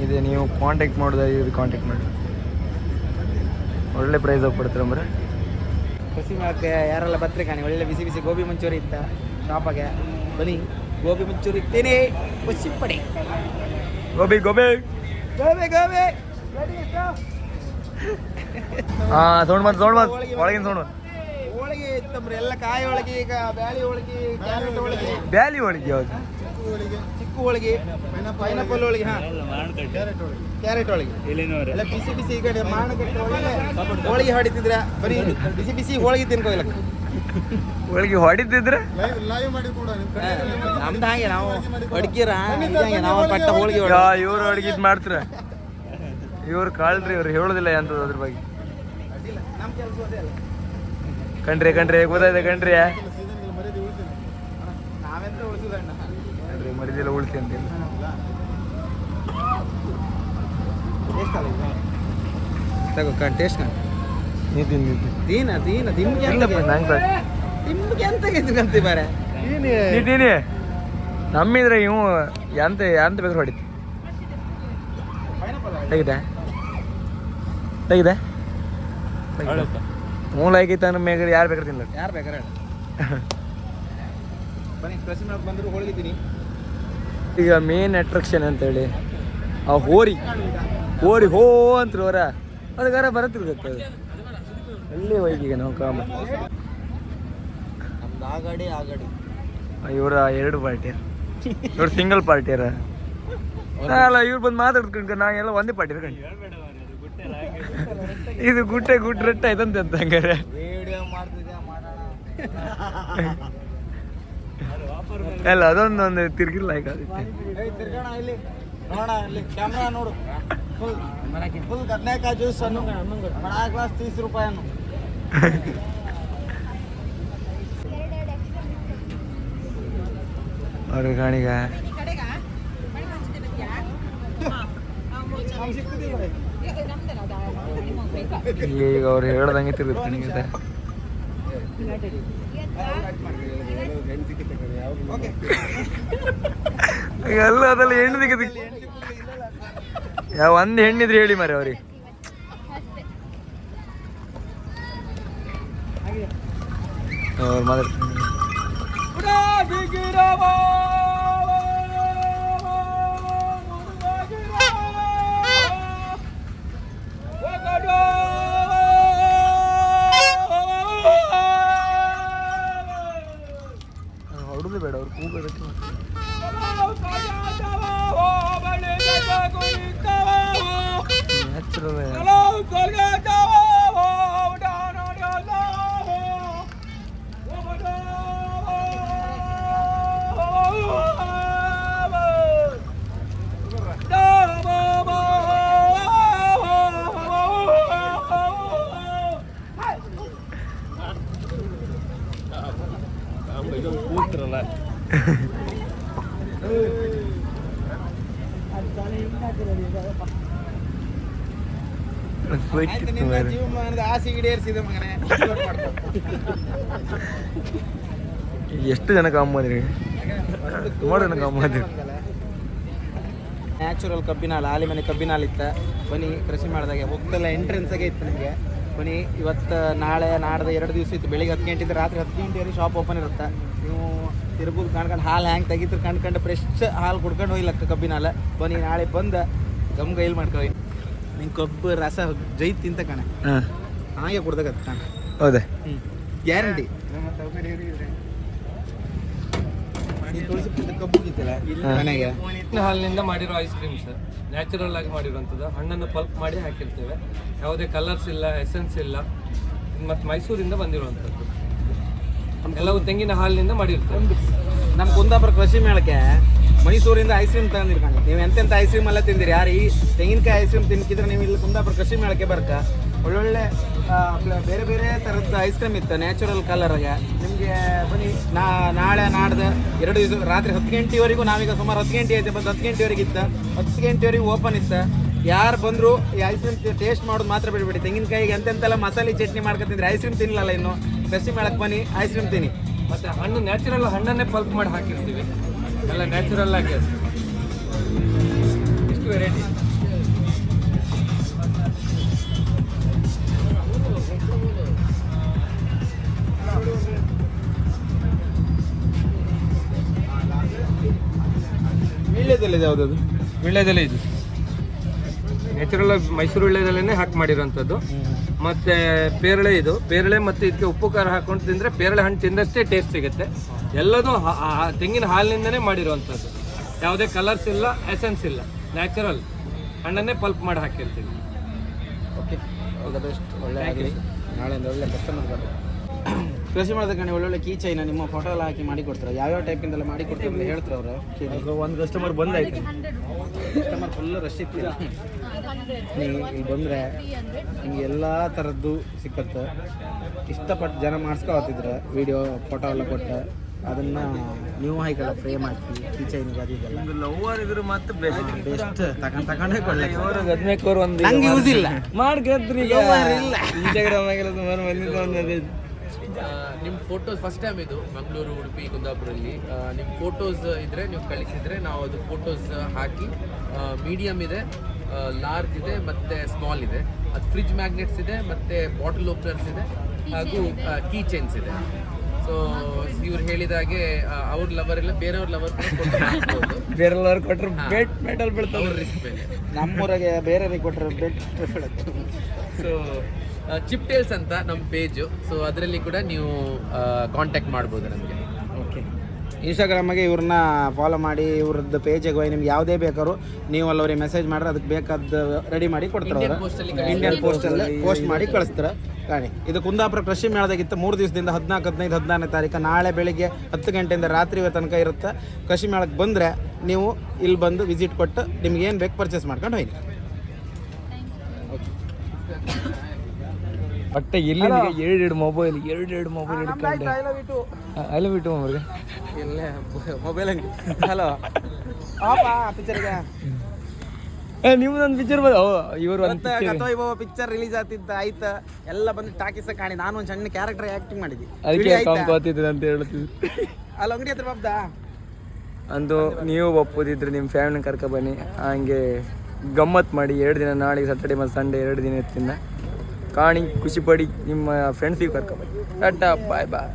ಇದೆ ನೀವು ಕಾಂಟ್ಯಾಕ್ಟ್ ಮಾಡೋದಾಗಿ ಇದು ಕಾಂಟ್ಯಾಕ್ಟ್ ಮಾಡಿ ಒಳ್ಳೆ ಪ್ರೈಸ್ ಆಗಿ ಕೊಡ್ತೀರಂಬ್ರೆ ಕೃಷಿ ಮೇಳಕ್ಕೆ ಯಾರೆಲ್ಲ ಬರ್ತಾರೆ ಕಾಣಿ ಒಳ್ಳೆ ಬಿಸಿ ಬಿಸಿ ಗೋಬಿ ಮಂಚೂರಿ ಇತ್ತ ಶಾಪಾಗೆ ಬನ್ನಿ ಗೋಬಿ ಮಂಚೂರಿ ಇತ್ತೇನೆ ಖುಷಿ ಪಡಿ ಗೋಬಿ ಗೋಬಿ ಗೋಬಿ ಗೋಬಿ ಹಾಂ ಸೌಂಡ್ ಬಂತು ಒಳಗಿನ ಸೌಂಡ್ ಹೋಳಿಗೆ ಇತ್ತಂಬ್ರಿ ಎಲ್ಲ ಕಾಯಿ ಹೋಳಿಗೆ ಈಗ ಬ್ಯಾಳಿ ಹೋಳಿಗೆ ಕ್ಯಾರೆಟ್ ಹೋಳಿಗೆ ಬ್ಯಾಲಿ ಹೋಳಿಗೆ ಯಾವುದು ಚಿಕ್ಕ ಹೋಳಿಗೆ ಪೈನಾಪಲ್ ಹೋಳಿಗೆ ಹಾಂ ಕ್ಯಾರೆಟ್ ಹೋಳಿಗೆ ಎಲ್ಲ ಬಿಸಿ ಬಿಸಿ ಈ ಕಡೆ ಮಾಣಕಟ್ಟೆ ಹೋಳಿಗೆ ಹೊಡಿತಿದ್ರ ಬರೀ ಬಿಸಿ ಬಿಸಿ ಹೋಳಿಗೆ ತಿನ್ಕೋಲ್ಲ ಹೋಳಿಗೆ ಹೊಡಿತಿದ್ರೆ ಲೈವ್ ಮಾಡಿ ಕೂಡ ನಮ್ದು ಹಾಗೆ ನಾವು ಅಡ್ಕಿರ ಹಂಗೆ ನಾವು ಪಟ್ಟ ಹೋಳಿಗೆ ಇವ್ರು ಅಡುಗೆ ಇದು ಮಾಡ್ತೀರ ಇವ್ರು ಕಾಳ್ರಿ ಇವ್ರು ಹೇಳೋದಿಲ್ಲ ಎಂಥದ್ದು ಅದ್ರ ಬಗ್ಗೆ ಅಡ್ಡಿಲ್ಲ ನಮ್ಮ ಕೆಲಸ ಅದೇ ಅಲ್ಲ ಕಣ್ರಿ ಗೊತ್ತಾಯ್ತು ಕಣ್ರಿ ನಾವೆಂತ ಉಳಿಸುದಣ್ಣ ಕಣ್ರಿ ಮರಿದಿಲ್ಲ ಉಳಿಸಿ ಅಂತಿಲ್ಲ ತಗೋ ಟೇಸ್ಟ್ ನೀ ತಿಂದಿದ್ದು ದೀನ ನಿಮ್ಗೆ ಇಲ್ಲಪ್ಪ ನಂಗೆ ನಿಮ್ಗೆ ಎಂತ ಗಂತಿ ಬಾರೆ ನೀನೇ ನಮ್ಮಿದ್ರೆ ಇವು ಎಂತ ಎಂತ ಬೇಕಾದ್ರೆ ಹೊಡಿತು ತೆಗಿದೆ ಮೂಲ ಆಗೈತೆ ಅಂದ್ರೆ ಮೇಗ ಯಾರು ಬೇಕಾದ್ರೆ ತಿನ್ಲ ಯಾರು ಬೇಕಾರೆ ಬನ್ನಿ ಕೃಷಿ ಮೇಳಕ್ಕೆ ಬಂದ್ರು ಹೋಳಿದ್ದೀನಿ. ಈಗ ಮೇನ್ ಅಟ್ರಾಕ್ಷನ್ ಅಂತೇಳಿ ಆ ಹೋರಿ ಹೋ ಅಂತ್ರು ಅವರ ಅದಕ್ಕಾರ ಬರತ್ತಿರ್ಬೇಕು ಎಲ್ಲಿ ಹೋಯ್ತೀಗ ನಾವು ಕಾಮ ನಮ್ದು ಆಗಾಡಿ ಇವರ 2 ಪಾರ್ಟಿ ಇವ್ರು ಸಿಂಗಲ್ ಪಾರ್ಟಿಯರ ಅಲ್ಲ ಇವ್ರು ಬಂದು ಮಾತಾಡ್ಕೊಂಡು ನಾ ಎಲ್ಲ ಒಂದೇ ಪಾರ್ಟಿ ಇರ್ಕೊಂಡು ಇದು ಗುಟ್ಟೆ ರಟ್ಟ ಆಯ್ತಂತೆ ಅಂತ ಹಂಗಾರೆ ವಿಡಿಯೋ ಮಾಡ್ತಿದ್ದೆ ಮಾಡೋಣ ಅಲ್ಲ ಅದೊಂದೊಂದು ತಿರ್ಗಿಲ್ಲ ಈಗ ತಿರ್ಗೋಣ ಇಲ್ಲಿ ನೋಡ ಇಲ್ಲಿ ಕ್ಯಾಮ್ರಾ ನೋಡು ಫುಲ್ ಕಡ್ನೆಕಾಯಿ ಜ್ಯೂಸ್ ಅನ್ನು ಬಡಾ ಗ್ಲಾಸ್ 30 ರೂಪಾಯಿ ಅನ್ನು ಅವ್ರ ಗಾಣಿಗ ಈಗ ಅವ್ರು ಹೇಳ್ದಂಗೆ ತಿರುಗುತ್ತೆ ನಿಮಗೆ ಎಲ್ಲ ಅದೆಲ್ಲ ಹೆಣ್ಣು ದಿಕ್ಕ ಯಾವ ಒಂದು ಹೆಣ್ಣಿದ್ರೆ ಹೇಳಿ ಮಾರೆ ಅವ್ರಿಗೆ ಅವ್ರು ಮಾತಾಡ್ತಾರೆ ಹೊಡೆದು ಬೇಡ ಅವ್ರು ಕೂಗೋದಕ್ಕೆ ಜೀವಮಾನದ ಆಸೆ ಈಡೇರಿಸಿದ ಮಗನೇ. ಎಷ್ಟು ಜನ ಕಾಂಬೋದ್ರಿ ಸುಮಾರು ಜನ ಕಾಂಬೋದ್ರಿ ನ್ಯಾಚುರಲ್ ಕಬ್ಬಿನ ಹಾಲು ಆಲಿಮನೆ ಕಬ್ಬಿನ ಹಾಲು ಇತ್ತ ಬನ್ನಿ ಕೃಷಿ ಮಾಡಿದಾಗೆ ಹೋಗ್ದಲ್ಲ ಎಂಟ್ರೆನ್ಸಾಗೆ ಇತ್ತು ನನಗೆ ಬನ್ನಿ ಇವತ್ತು ನಾಳೆ ನಾಡ್ದು 2 ದಿವಸ ಇತ್ತು ಬೆಳಿಗ್ಗೆ 10 ಗಂಟೆಯಿಂದ ರಾತ್ರಿ 10 ಗಂಟೆವರೆಗೆ ಶಾಪ್ ಓಪನ್ ಇರುತ್ತೆ ನೀವು ತಿರುಗುದು ಕಂಡ್ಕೊಂಡು ಹಾಲು ಹ್ಯಾಂಗೆ ತೆಗಿತಾರೆ ಕಂಡ್ಕೊಂಡು ಫ್ರೆಶ್ ಹಾಲು ಕುಡ್ಕೊಂಡು ಹೋಗ್ಲಕ್ಕ ಕಬ್ಬಿನ ಹಾಲು ಬನ್ನಿ ನಾಳೆ ಬಂದು ಗೈಲ್ ಮಾಡ್ಕೊಳ್ಳಿ ನಿಂಗೆ ಕಬ್ಬು ರಸ ಜೈ ತಿಂತ ಕಣ ಹಾಗೆ ಕುಡ್ದಾಗತ್ತೆ ಕಣ ಹೌದಾ ಗ್ಯಾರಂಟಿ ಕಬ್ಬು ಕಿತ್ತಲ್ಲ ಮನೆಗೆ ಹಾಲಿನಿಂದ ಮಾಡಿರೋ ಐಸ್ ಕ್ರೀಮ್ಸ್ ನ್ಯಾಚುರಲ್ ಆಗಿ ಮಾಡಿರುವಂಥದ್ದು ಹಣ್ಣನ್ನು ಪಲ್ಪ್ ಮಾಡಿ ಹಾಕಿರ್ತೇವೆ ಯಾವುದೇ ಕಲರ್ಸ್ ಇಲ್ಲ ಎಸೆನ್ಸ್ ಇಲ್ಲ ಮತ್ತು ಮೈಸೂರಿಂದ ಬಂದಿರುವಂಥದ್ದು ಎಲ್ಲವೂ ತೆಂಗಿನ ಹಾಲಿನಿಂದ ಮಾಡಿರ್ತೇವೆ. ನಮ್ಮ ಕುಂದಾಪುರ ಕೃಷಿ ಮೇಳಕ್ಕೆ ಮೈಸೂರಿಂದ ಐಸ್ ಕ್ರೀಮ್ ತಗೊಂಡಿರ್ಕೊಂಡು ನೀವು ಎಂತೆಂಥ ಐಸ್ ಕ್ರೀಮ್ ಎಲ್ಲ ತಿಂದಿರಿ ಯಾರು ಈ ತೆಂಗಿನಕಾಯಿ ಐಸ್ ಕ್ರೀಮ್ ತಿನ್ಕಿದ್ರೆ ನೀವು ಇಲ್ಲಿ ಕುಂದಾಪುರ ಕೃಷಿ ಮೇಳಕ್ಕೆ ಬರ್ಕ ಒಳ್ಳೊಳ್ಳೆ ಬೇರೆ ಬೇರೆ ಥರದ್ದು ಐಸ್ ಕ್ರೀಮ್ ಇತ್ತು ನ್ಯಾಚುರಲ್ ಕಲರ್ಗೆ ನಿಮಗೆ ಬನ್ನಿ ನಾಳೆ ನಾಡ್ದು 2 ದಿವಸ ರಾತ್ರಿ 10 ಗಂಟೆವರೆಗೂ ನಾವೀಗ ಸುಮಾರು 10 ಗಂಟೆ ಐತೆ ಬಂದು 10 ಗಂಟೆವರೆಗೆ ಇತ್ತು 10 ಗಂಟೆವರೆಗೆ ಓಪನ್ ಇತ್ತು ಯಾರು ಬಂದರೂ ಈ ಐಸ್ ಕ್ರೀಮ್ ಟೇಸ್ಟ್ ಮಾಡೋದು ಮಾತ್ರ ಬಿಡ್ಬೇಡಿ ತೆಂಗಿನಕಾಯಿಗೆ ಎಂತೆಂತೆಲ್ಲ ಮಸಾಲೆ ಚಟ್ನಿ ಮಾಡ್ಕೊತಿದ್ರೆ ಐಸ್ ಕ್ರೀಮ್ ತಿನ್ನಲ್ಲ ಇನ್ನು ಕೃಷಿ ಮೇಳಕ್ಕೆ ಬನ್ನಿ ಐಸ್ ಕ್ರೀಮ್ ತಿನ್ನಿ ಮತ್ತು ಹಣ್ಣು ನ್ಯಾಚುರಲ್ ಹಣ್ಣನ್ನೇ ಪಲ್ಪ್ ಮಾಡಿ ಹಾಕಿರ್ತೀವಿ ಎಲ್ಲ ನ್ಯಾಚುರಲ್ ಆಗಿ ಎಷ್ಟು ವೆರೈಟಿ ವೀಳ್ಯದೆಲೆ ಯಾವುದದು ವೀಳ್ಯದೆಲೆ ಇದು ನ್ಯಾಚುರಲ್ ಆಗಿ ಮೈಸೂರು ವೀಳ್ಯದೆಲೆನೇ ಹಾಕಿ ಮಾಡಿರೋಂಥದ್ದು ಮತ್ತು ಪೇರಳೆ ಇದು ಪೇರಳೆ ಮತ್ತು ಇದಕ್ಕೆ ಉಪ್ಪು ಖಾರ ಹಾಕೊಂಡು ತಿಂದರೆ ಪೇರಳೆ ಹಣ್ಣು ತಿಂದಷ್ಟೇ ಟೇಸ್ಟ್ ಸಿಗುತ್ತೆ ಎಲ್ಲದೂ ತೆಂಗಿನ ಹಾಲಿನಿಂದನೇ ಮಾಡಿರುವಂಥದ್ದು ಯಾವುದೇ ಕಲರ್ಸ್ ಇಲ್ಲ ಎಸೆನ್ಸ್ ಇಲ್ಲ ನ್ಯಾಚುರಲ್ ಹಣ್ಣನ್ನೇ ಪಲ್ಪ್ ಮಾಡಿ ಹಾಕಿರ್ತೀವಿ. ಓಕೆ ಆಲ್ ದ ಬೆಸ್ಟ್ ಒಳ್ಳೆ ಆಗಲಿ ನಾಳೆಯಿಂದ ಒಳ್ಳೆ ಕಸ್ಟಮರ್ ಬರಲಿ ಕೃಷಿ ಮಾಡಿದ ಕಣೆ ಒಳ್ಳೊಳ್ಳೆ ಕೀ ಚೈನ ನಿಮ್ಮ ಫೋಟೋ ಎಲ್ಲ ಹಾಕಿ ಮಾಡಿ ಕೊಡ್ತಾರೆ ಯಾವ್ಯಾವ ಟೈಪಿಂದೆಲ್ಲ ಮಾಡಿ ಕೊಡ್ತಾರೆ ಅಂತ ಹೇಳ್ತಾರೆ ಅವರು ಒಂದು ಕಸ್ಟಮರ್ ಬಂದಾಯ್ತು ಕಸ್ಟಮರ್ ಫುಲ್ ರಶ್ ಇತ್ತು ನೀವು ಇಲ್ಲಿ ಬಂದರೆ ನಿಮ್ಗೆ ಎಲ್ಲ ಥರದ್ದು ಸಿಕ್ಕತ್ತೆ ಇಷ್ಟಪಟ್ಟು ಜನ ಮಾಡಿಸ್ಕೊತಿದ್ರೆ ವೀಡಿಯೋ ಫೋಟೋ ಎಲ್ಲ ಕೊಟ್ಟು ಅದನ್ನು ನೀವು ಹಾಕಲ್ಲ ಫ್ರೇಮ್ ಹಾಕಿ ಕೀ ಚೈನ್ಗೆ ಅದು ಇದೆಲ್ಲ ಲವರ್ ಇದ್ರು ಮತ್ತೆ ಬೆಸ್ಟ್ ತಗೊಂಡೇ ಕೊಳ್ಳಿ ಗದ್ಮೇಕೋರ್ ಒಂದು ನಂಗೆ ಯೂಸ್ ಇಲ್ಲ ಮಾಡ್ಕತ್ರಿ ಇಲ್ಲ ಇನ್ಸ್ಟಾಗ್ರಾಮ್ ಆಗಿಲ್ಲ ಸುಮಾರು ಬಂದಿದ್ದು ಒಂದು ನಿಮ್ಮ ಫೋಟೋಸ್ ಫಸ್ಟ್ ಟೈಮ್ ಇದು ಮಂಗಳೂರು, ಉಡುಪಿ, ಕುಂದಾಪುರಲ್ಲಿ ನಿಮ್ಮ ಫೋಟೋಸ್ ಇದ್ದರೆ ನೀವು ಕಳಿಸಿದರೆ ನಾವು ಅದು ಫೋಟೋಸ್ ಹಾಕಿ ಮೀಡಿಯಮ್ ಇದೆ, ಲಾರ್ಜ್ ಇದೆ ಮತ್ತು ಸ್ಮಾಲ್ ಇದೆ. ಅದು ಫ್ರಿಜ್ ಮ್ಯಾಗ್ನೆಟ್ಸ್ ಇದೆ ಮತ್ತು ಬಾಟಲ್ ಓಪನರ್ಸ್ ಇದೆ ಹಾಗೂ ಕೀ ಚೈನ್ಸ್ ಇದೆ. ಸೊ ಇವ್ರು ಹೇಳಿದಾಗೆ ಅವ್ರ ಲವರ್ ಇಲ್ಲ, ಬೇರೆಯವ್ರ ಲವರ್ ಕೂಡ ಬೇರೆಲ್ಲವ್ರು ಕೊಟ್ಟರು ಬೆಟ್ ಮೆಟಲ್ ಬೀಳ್ತಾವೆ. ಅವ್ರ ರಿಸ್ಕ್ ಮೇಲೆ. ನಮ್ಮೂರಾಗೆ ಬೇರೆ ಕೊಟ್ಟರೆ ಬೆಟ್. ಸೊ ಚಿಪ್ ಟೇಲ್ಸ್ ಅಂತ ನಮ್ಮ ಪೇಜು. ಸೊ ಅದರಲ್ಲಿ ಕೂಡ ನೀವು ಕಾಂಟ್ಯಾಕ್ಟ್ ಮಾಡ್ಬೋದು ನಮಗೆ. ಓಕೆ, ಇನ್ಸ್ಟಾಗ್ರಾಮಿಗೆ ಇವ್ರನ್ನ ಫಾಲೋ ಮಾಡಿ, ಇವ್ರದ್ದು ಪೇಜಿಗೆ ಹೋಗಿ ನಿಮ್ಗೆ ಯಾವುದೇ ಬೇಕಾದ್ರು ನೀವು ಅಲ್ಲವ್ರಿಗೆ ಮೆಸೇಜ್ ಮಾಡ್ರೆ ಅದಕ್ಕೆ ಬೇಕಾದ ರೆಡಿ ಮಾಡಿ ಕೊಡ್ತಾರೆ. ಇಂಡಿಯನ್ ಪೋಸ್ಟಲ್ಲಿ ಪೋಸ್ಟ್ ಮಾಡಿ ಕಳಿಸ್ತಾರೆ. ಕಾಣಿ, ಇದು ಕುಂದಾಪುರ ಕೃಷಿ ಮೇಳದಾಗಿತ್ತು 3 ದಿವಸದಿಂದ 14, 15, 16ನೇ ತಾರೀಕು. ನಾಳೆ ಬೆಳಿಗ್ಗೆ 10 ಗಂಟೆಯಿಂದ ರಾತ್ರಿ ತನಕ ಇರುತ್ತೆ. ಕೃಷಿ ಮೇಳಕ್ಕೆ ಬಂದರೆ ನೀವು ಇಲ್ಲಿ ಬಂದು ವಿಸಿಟ್ ಕೊಟ್ಟು ನಿಮ್ಗೆ ಏನು ಬೇಕು ಪರ್ಚೇಸ್ ಮಾಡ್ಕೊಂಡು ಹೋಗಿ. ಒಟ್ಟೆ ಎಲ್ಲಿ ಎರಡು ಮೊಬೈಲ್ ಹಿಡ್ಕೊಂಡು ಐ ಲವ್ ಯು ಟು ಅವ್ರಿಗೆ. ಇಲ್ಲೇ ಮೊಬೈಲ್ ಅಂಗಡಿ. ಹಲೋ ಪಿಕ್ಚರ್ಗೆ ನಿಮ್ದೊಂದು ಪಿಕ್ಚರ್ ಇವರು ಪಿಕ್ಚರ್ ರಿಲೀಸ್ ಆಗ್ತಿದ್ದ ಆಯ್ತು, ಎಲ್ಲ ಬಂದು ಟಾಕೀಸ ಕಾಣಿ. ನಾನು ಒಂದು ಸಣ್ಣ ಕ್ಯಾರೆಕ್ಟರ್ ಆಕ್ಟಿಂಗ್ ಮಾಡಿದ್ದೆ. ಅದಕ್ಕೆ ಗೊತ್ತಿದ್ರು ಅಂತ ಹೇಳ್ತಿದ್ರು. ಅಲ್ಲಿ ಅಂಗಡಿ ಹತ್ರ ಬಾಬ್ದಾ ಅಂದು ನೀವು ಒಪ್ಪೋದಿದ್ರೆ ನಿಮ್ಮ ಫ್ಯಾಮಿಲಿನ ಕರ್ಕೊ ಬನ್ನಿ, ಹಂಗೆ ಗಮ್ಮತ್ತು ಮಾಡಿ. 2 ದಿನ, ನಾಳೆಗೆ ಸಾಟರ್ಡೆ ಮತ್ತು ಸಂಡೇ 2 ದಿನ ಇರ್ತೀನಿ. ಕಾಣಿ, ಖುಷಿ ಪಡಿ, ನಿಮ್ಮ ಫ್ರೆಂಡ್ಸಿಗೆ ಕರ್ಕೊ ಬನ್ನಿ. ಟಾಟಾ, ಬಾಯ್ ಬಾಯ್.